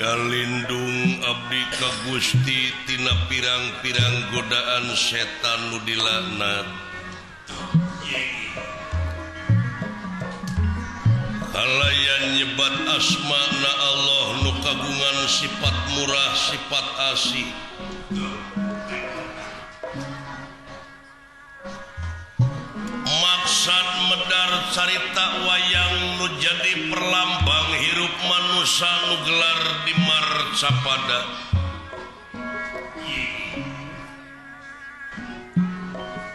Lindung abdi ka Gusti tina pirang-pirang godaan setan nu dilaknat. Halayan nyebat asma-Na Allah nu kagungan sifat murah sifat asih. Maksad medar carita wayang nu jadi perlambang hirup manusia nu gelar di marcapada.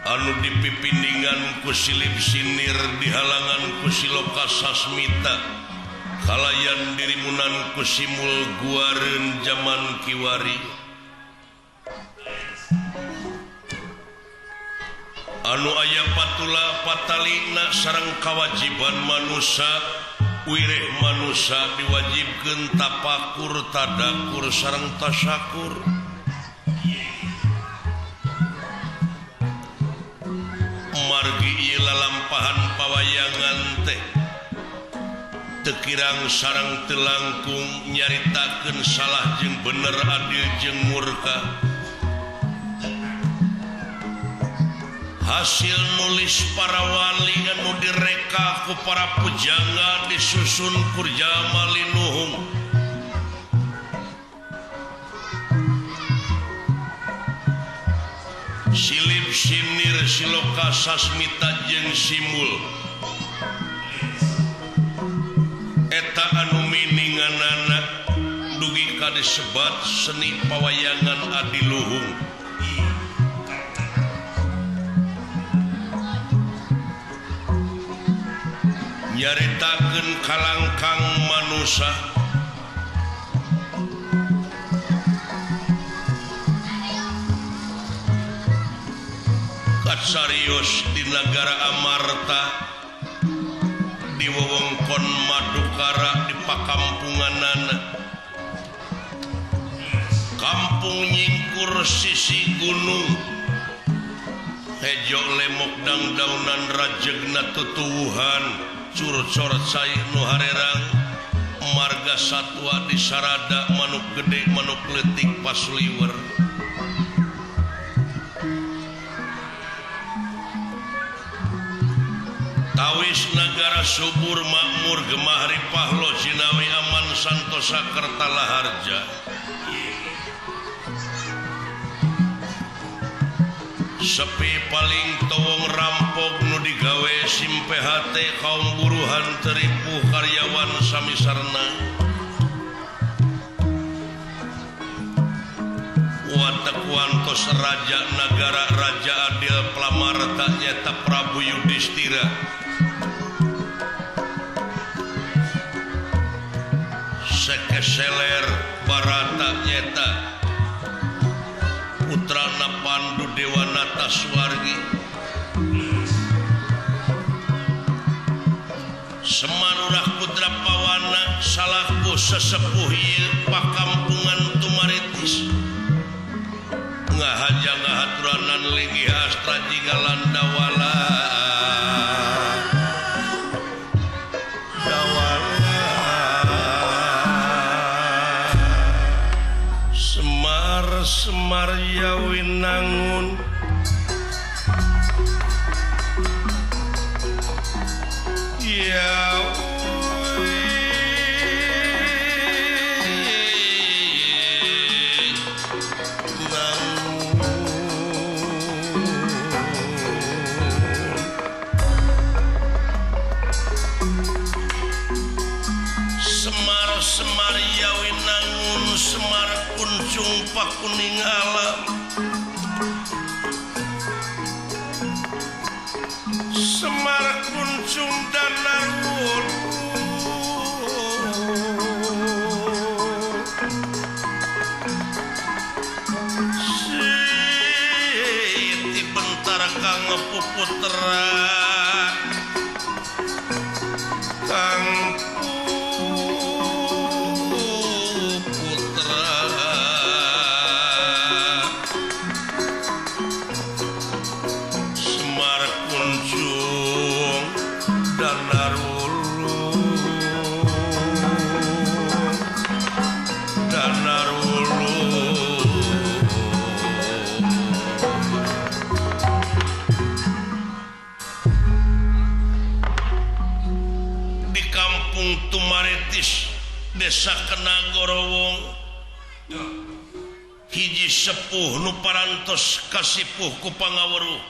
Anu dipipindingan ku silip sinir dihalangan ku siloka sasmita kalayan dirimunan ku simul guareun zaman kiwari. Anu aya patula patalina sareng kawajiban manusia wireh manusia diwajibkeun tapakur tadakur sareng tasyakur. Margi ieu lalampahan pawayangan teh teu kirang sareng teu langkung nyaritakeun salah jeung bener adil jeung murka. Hasil nulis para wali anu direka ku para pujangga disusun kurja malinuhung. Silip sinir siloka sasmita jeung simul eta anu mininganana dugi ka disebat seni pawayangan adiluhung. Nyaritakeun kalangkang manusia katsarios di negara Amarta di wewengkon Madukara di pakampunganana kampung nyingkur sisi gunung hejo lemok dangdaunan rajegna tutuwuhan curcor cai nu harerang marga satwa di sarada manuk gede manuk leutik pasliwer. Tawis nagara subur makmur gemah ripah lo jinawi aman santosa kertalaharja. Sepi paling towong rampok nu digawe simpe hate kaum buruhan teripu karyawan samisarna. Watak wantos raja negara raja adil Plamarta nyata Prabu Yudhistira. Sekeseler Barata nyata putrana Pandu Dewanata Swargi. Semanurah putra pawana salahku sesepuh ieu pakampungan tumaritis ngahaja ngahaturanan linggih astra jingga landawala Semar Yawinangun Yawi Semar Semar Yawi Nangun Semar Kuncung Pakuning Alam Semar Kuncung Danarwul Siti bentar Kang Puputra Kang Desa Kenagorowong hiji sepuh nu parantos kasipuh ku pangaweruh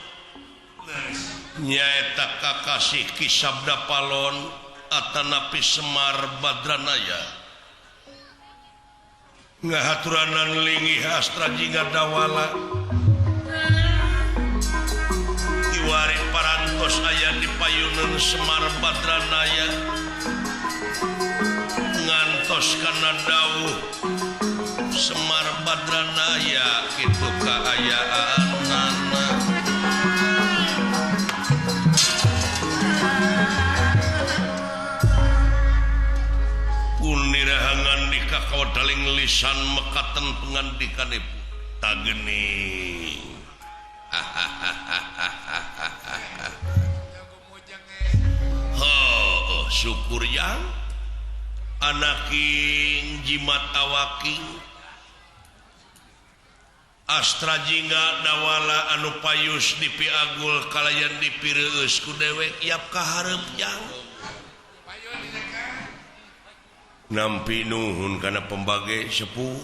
nyaeta kakasih Ki Sabda Palon atanapi Semar Badranaya ngahaturanan linggih astra jingga dawala kiwari parantos aya di payunan Semar Badranaya ngantos kana dawuh Semar Badranaya kitu kaayaanana punirahangan di kakawadaling lisan mekaten pengandikanipun tageni syukur yang anaking jimat awaking astra jingga dawala anu payus dipiagul kalayan dipireus ku dewek yap kaharep yang nampi nuhun kana pembage sepuh